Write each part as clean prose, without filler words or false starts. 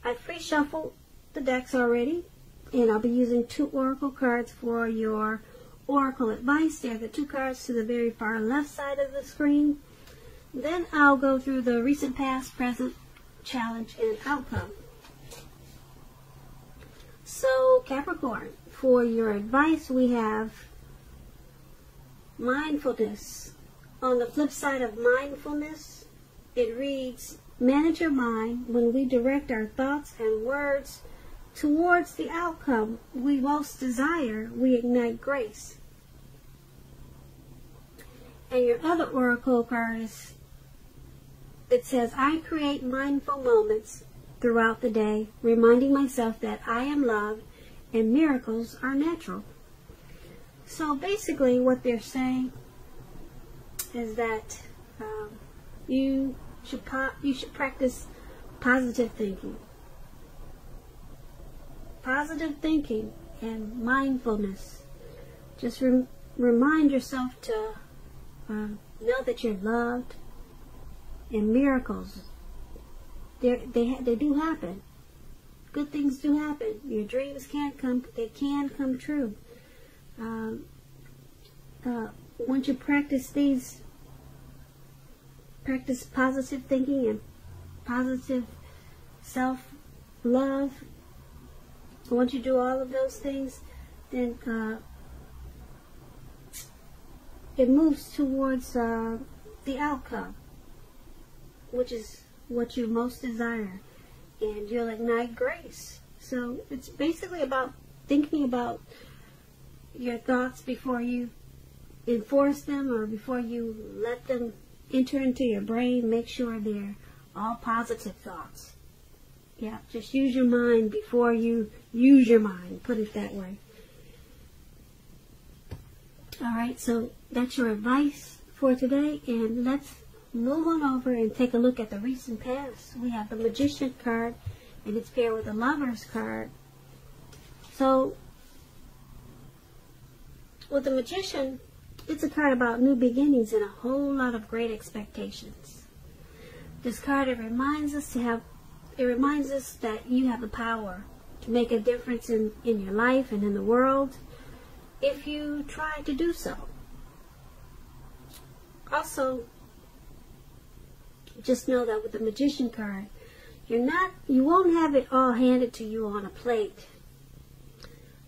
I've pre-shuffled the decks already, and I'll be using 2 oracle cards for your oracle advice. They're the 2 cards to the very far left side of the screen. Then I'll go through the recent, past, present, challenge, and outcome. So, Capricorn, for your advice, we have mindfulness. On the flip side of mindfulness, it reads, manage your mind. When we direct our thoughts and words towards the outcome we most desire, we ignite grace. And your other oracle card is, it says, I create mindful moments throughout the day, reminding myself that I am loved and miracles are natural. So basically what they're saying is that you should practice positive thinking. Positive thinking and mindfulness. Just remind yourself to know that you're loved, and miracles, they do happen. Good things do happen. Your dreams can come true. Once you practice positive thinking and positive self-love, once you do all of those things, then it moves towards the outcome, which is what you most desire, and you'll ignite grace. So it's basically about thinking about your thoughts before you enforce them, or before you let them enter into your brain. Make sure they're all positive thoughts. Yeah, just use your mind before you use your mind, put it that way. Alright, so that's your advice for today, and let's move on over and take a look at the recent past. We have the Magician card, and it's paired with the Lover's card. So, with the Magician, it's a card about new beginnings and a whole lot of great expectations. This card, it reminds us that you have the power to make a difference in your life and in the world if you try to do so. Also, just know that with the Magician card, you won't have it all handed to you on a plate,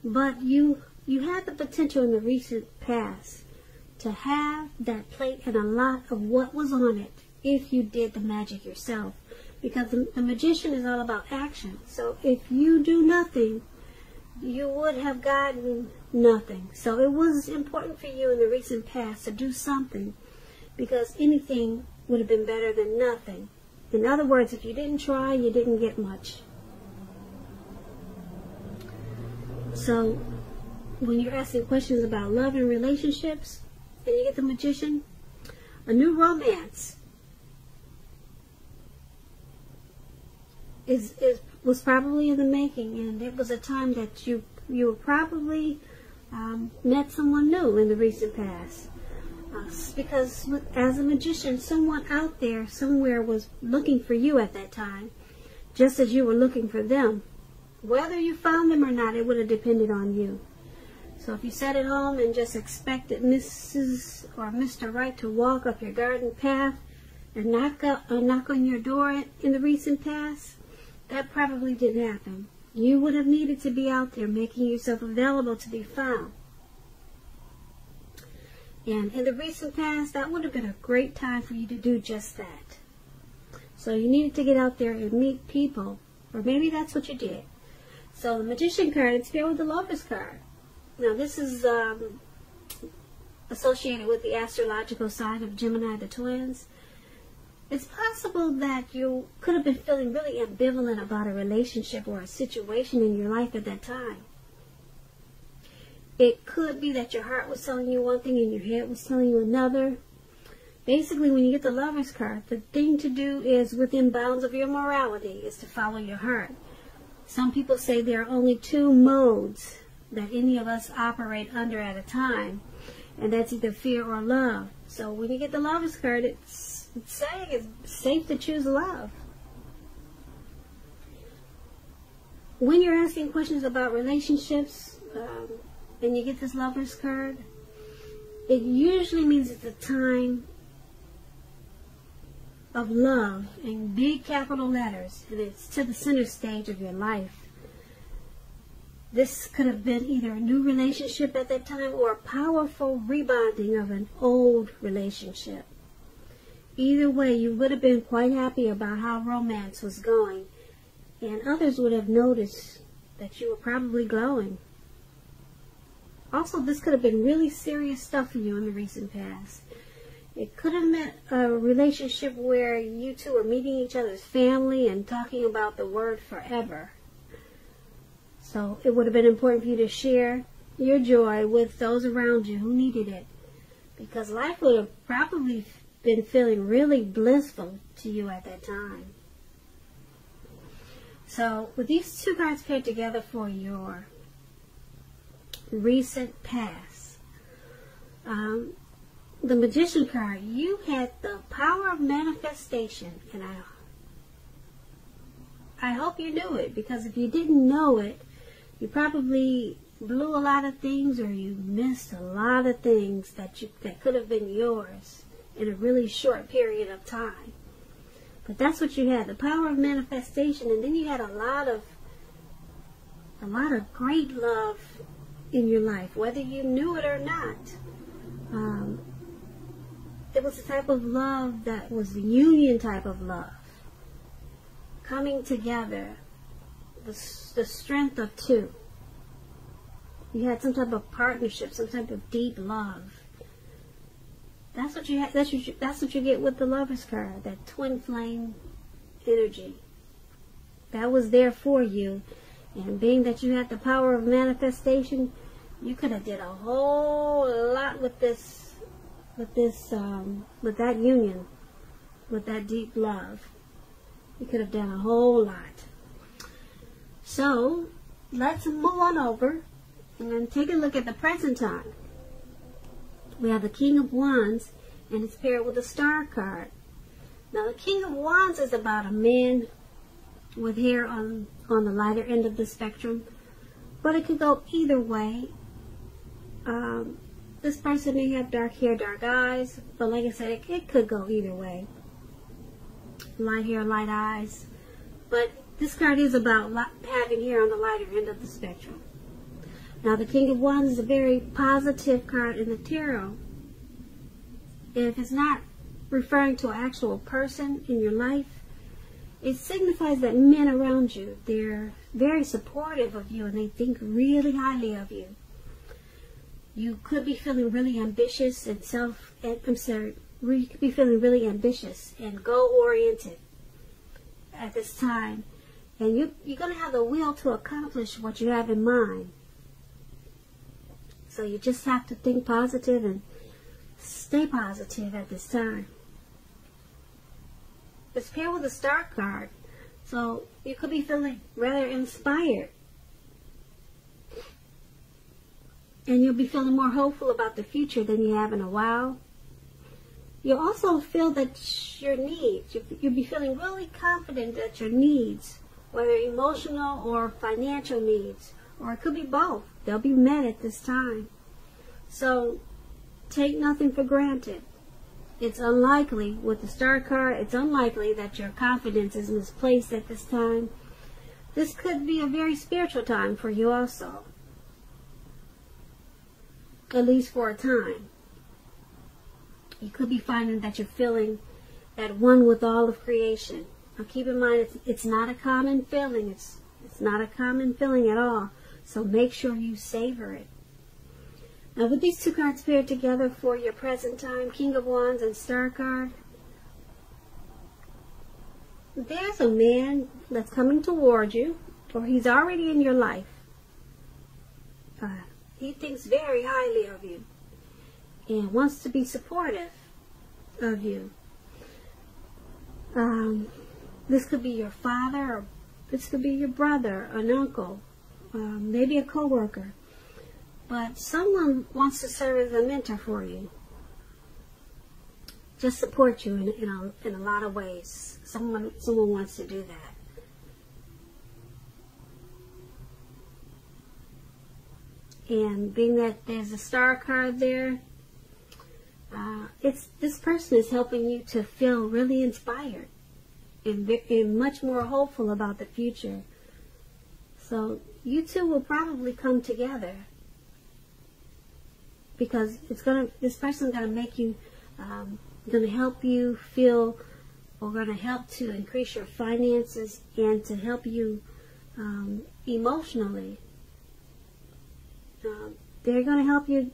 but you had the potential in the recent past to have that plate and a lot of what was on it if you did the magic yourself, because the Magician is all about action. So if you do nothing, you would have gotten nothing. So it was important for you in the recent past to do something, because anything would have been better than nothing. In other words, if you didn't try, you didn't get much. So when you're asking questions about love and relationships, and you get the Magician, a new romance was probably in the making, and it was a time that you probably met someone new in the recent past. Because as a magician, someone out there somewhere was looking for you at that time, just as you were looking for them. Whether you found them or not, it would have depended on you. So if you sat at home and just expected Mrs. or Mr. Right to walk up your garden path and knock on your door in the recent past, that probably didn't happen. You would have needed to be out there making yourself available to be found. And in the recent past, that would have been a great time for you to do just that. So you needed to get out there and meet people, or maybe that's what you did. So the Magician card, it's paired with the Lover's card. Now this is associated with the astrological sign of Gemini, the twins. It's possible that you could have been feeling really ambivalent about a relationship or a situation in your life at that time. It could be that your heart was telling you one thing and your head was telling you another. Basically, when you get the Lover's card, the thing to do is, within bounds of your morality, is to follow your heart. Some people say there are only 2 modes that any of us operate under at a time, and that's either fear or love. So when you get the Lover's card, it's saying it's safe to choose love. when you're asking questions about relationships, and you get this Lover's card, it usually means it's a time of love in big capital letters, and it's to the center stage of your life. This could have been either a new relationship at that time or a powerful rebonding of an old relationship. Either way, you would have been quite happy about how romance was going, and others would have noticed that you were probably glowing. Also, this could have been really serious stuff for you in the recent past. It could have meant a relationship where you two are meeting each other's family and talking about the word forever. So it would have been important for you to share your joy with those around you who needed it, because life would have probably been feeling really blissful to you at that time. So with these two cards paired together for your recent past, the Magician card, you had the power of manifestation, and I hope you knew it, because if you didn't know it, you probably blew a lot of things, or you missed a lot of things that could have been yours in a really short period of time. But that's what you had, the power of manifestation, and then you had a lot of great love in your life, whether you knew it or not. It was a type of love that was the union type of love, coming together, the strength of two. You had some type of partnership, some type of deep love. That's what you had. That's what you get with the Lover's card, that twin flame energy. That was there for you, and being that you had the power of manifestation, you could have did a whole lot with that union, with that deep love. You could have done a whole lot. So let's move on over and take a look at the present time. We have the King of Wands, and it's paired with the Star card. Now the King of Wands is about a man with hair on the lighter end of the spectrum, but it could go either way. This person may have dark hair, dark eyes, but like I said, it could go either way. Light hair, light eyes. But this card is about having hair on the lighter end of the spectrum. Now, the King of Wands is a very positive card in the tarot. If it's not referring to an actual person in your life, it signifies that men around you, they're very supportive of you and they think really highly of you. You could be feeling really ambitious and you could be feeling really ambitious and goal-oriented at this time. And you're going to have the will to accomplish what you have in mind. So you just have to think positive and stay positive at this time. It's paired with a Star card, so you could be feeling rather inspired. And you'll be feeling more hopeful about the future than you have in a while. You'll also feel that your needs, you'll be feeling really confident that your needs, whether emotional or financial needs, or it could be both, they'll be met at this time. So take nothing for granted. It's unlikely, with the Star card, it's unlikely that your confidence is misplaced at this time. This could be a very spiritual time for you also. At least for a time. You could be finding that you're feeling at one with all of creation. Now keep in mind, it's not a common feeling. It's not a common feeling at all. So make sure you savor it. Now with these two cards paired together for your present time, King of Wands and Star card, there's a man that's coming toward you, or he's already in your life. He thinks very highly of you and wants to be supportive of you. This could be your father, or this could be your brother, an uncle, maybe a co-worker. But someone wants to serve as a mentor for you. Just support you in a lot of ways. Someone wants to do that. And being that there's a star card there, this person is helping you to feel really inspired and much more hopeful about the future. So you two will probably come together, because this person's gonna make you, gonna help you feel, or gonna help to increase your finances and to help you emotionally. They're gonna help you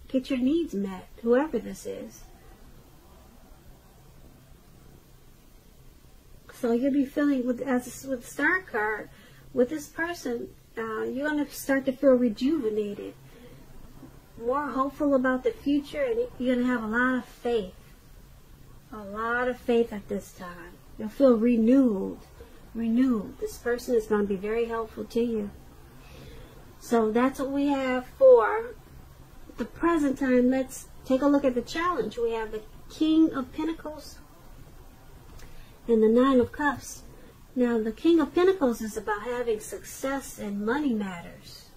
get your needs met, whoever this is. So you'll be feeling, with the star card, with this person, you're going to start to feel rejuvenated, more hopeful about the future, and you're going to have a lot of faith. A lot of faith at this time. You'll feel renewed. This person is going to be very helpful to you. So that's what we have for the present time. Let's take a look at the challenge. We have the King of Pentacles and the Nine of Cups. Now, the King of Pentacles is about having success in money matters.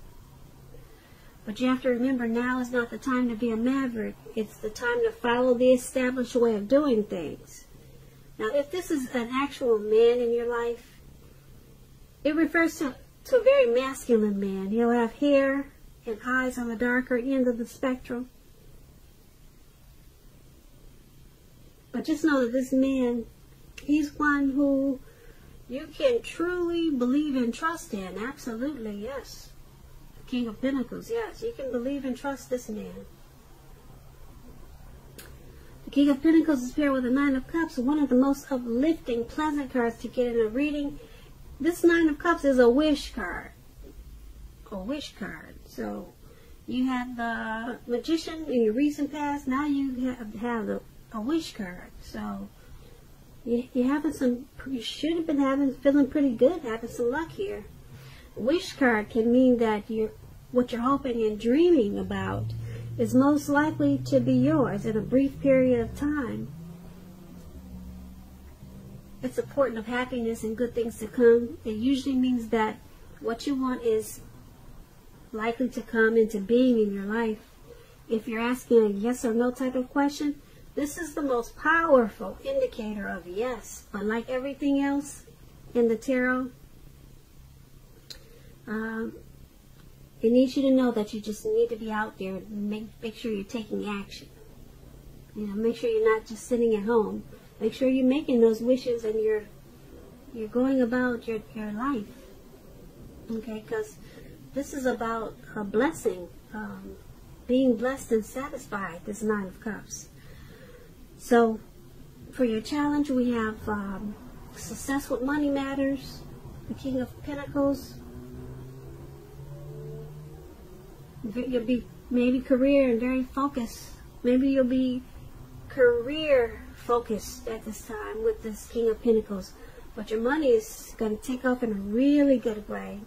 But you have to remember, now is not the time to be a maverick. It's the time to follow the established way of doing things. Now, if this is an actual man in your life, it refers to a very masculine man. He'll have hair and eyes on the darker end of the spectrum. But just know that this man, he's one who you can truly believe and trust in. Absolutely, yes. King of Pentacles, yes. You can believe and trust this man. The King of Pentacles is paired with the Nine of Cups, one of the most uplifting, pleasant cards to get in a reading. This Nine of Cups is a wish card. A wish card. So, you had the Magician in your recent past. Now you have a wish card. So, you should have been feeling pretty good, having some luck here. A wish card can mean that what you're hoping and dreaming about is most likely to be yours in a brief period of time. It's a portent of happiness and good things to come. It usually means that what you want is likely to come into being in your life. If you're asking a yes or no type of question, this is the most powerful indicator of yes. But like everything else in the tarot, it needs you to know that you just need to be out there and make sure you're taking action. You know, make sure you're not just sitting at home. Make sure you're making those wishes and you're going about your life. Okay, because this is about a blessing, being blessed and satisfied, this Nine of Cups. So, for your challenge, we have success with money matters, the King of Pentacles. You'll be maybe career and very focused. Maybe you'll be career focused at this time with this King of Pentacles. But your money is going to take off in a really good way.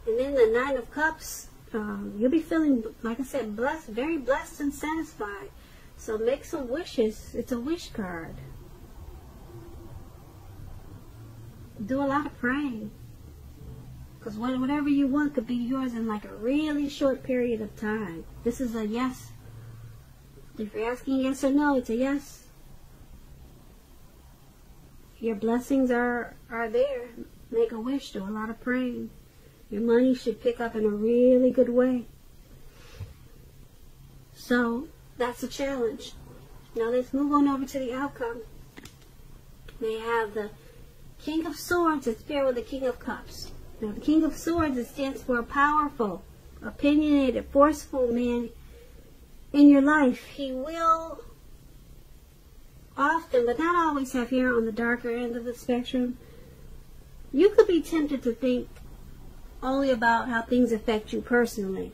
And then the Nine of Cups, you'll be feeling, like I said, blessed, very blessed and satisfied. So make some wishes. It's a wish card. Do a lot of praying. Because whatever you want could be yours in like a really short period of time. This is a yes. If you're asking yes or no, it's a yes. Your blessings are there. Make a wish. Do a lot of praying. Your money should pick up in a really good way. So, that's a challenge. Now let's move on over to the outcome. They have the King of Swords. It's paired with the King of Cups. Now, the King of Swords, it stands for a powerful, opinionated, forceful man in your life. He will often, but not always, have hair on the darker end of the spectrum. You could be tempted to think only about how things affect you personally,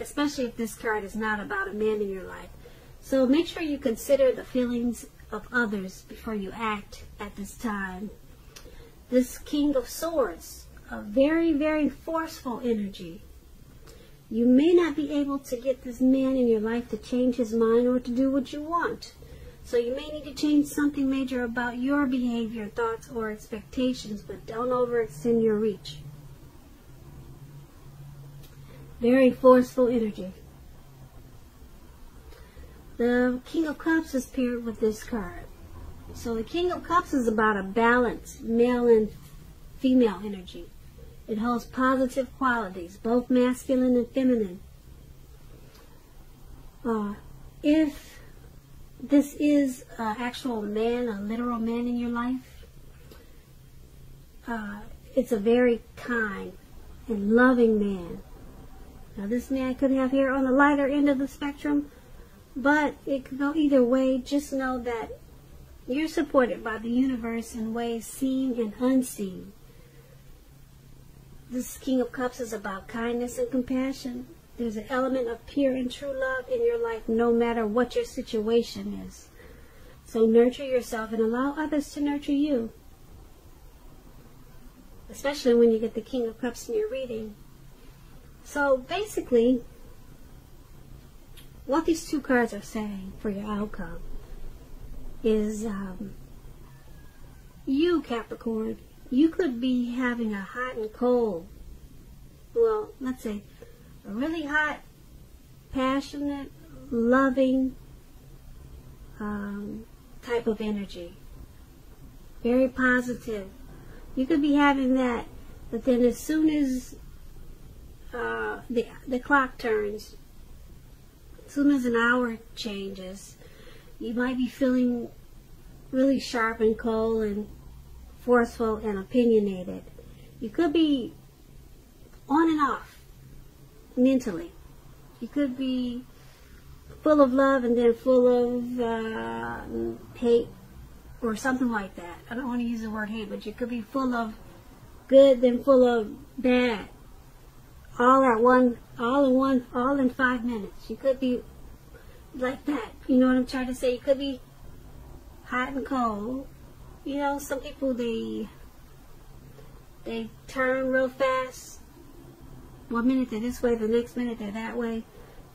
especially if this card is not about a man in your life. So make sure you consider the feelings of others before you act at this time. This King of Swords, a very, very forceful energy. You may not be able to get this man in your life to change his mind or to do what you want. So you may need to change something major about your behavior, thoughts, or expectations, but don't overextend your reach. Very forceful energy. The King of Cups is paired with this card. So the King of Cups is about a balanced male and female energy. It holds positive qualities, both masculine and feminine. If this is an actual man, a literal man in your life, it's a very kind and loving man. Now this man could have here on the lighter end of the spectrum, but it could go either way. Just know that you're supported by the universe in ways seen and unseen. This King of Cups is about kindness and compassion. There's an element of pure and true love in your life no matter what your situation is. So nurture yourself and allow others to nurture you. Especially when you get the King of Cups in your reading. So basically, what these two cards are saying for your outcome is you, Capricorn, you could be having a hot and cold, well, let's say a really hot, passionate, loving type of energy. Very positive. You could be having that, but then as soon as the clock turns, as soon as an hour changes, you might be feeling really sharp and cold and forceful and opinionated. You could be on and off mentally. You could be full of love and then full of hate or something like that. I don't want to use the word hate, but you could be full of good then full of bad. All in 5 minutes. You could be like that. You know what I'm trying to say? You could be hot and cold. You know, some people, they turn real fast. 1 minute they're this way, the next minute they're that way.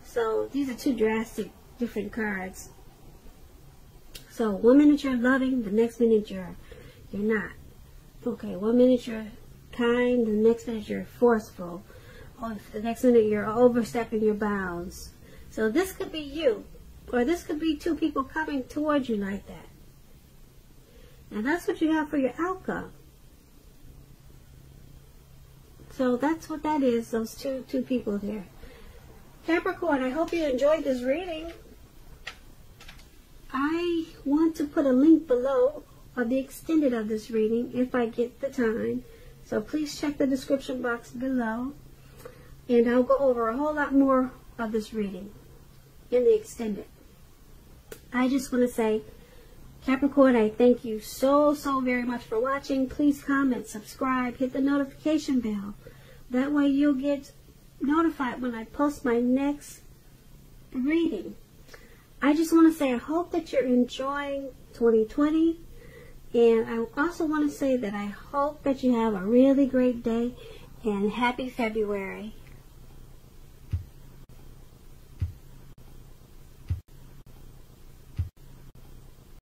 So these are two drastic different cards. So 1 minute you're loving, the next minute you're not. Okay, 1 minute you're kind, the next minute you're forceful. Or the next minute you're overstepping your bounds. So this could be you, or this could be two people coming towards you like that. And that's what you have for your outcome. So that's what that is, those two people there. Capricorn, I hope you enjoyed this reading. I want to put a link below of the extended of this reading if I get the time. So please check the description box below. And I'll go over a whole lot more of this reading in the extended. I just want to say, Capricorn, I thank you so very much for watching. Please comment, subscribe, hit the notification bell. That way you'll get notified when I post my next reading. I just want to say I hope that you're enjoying 2020. And I also want to say that I hope that you have a really great day and happy February.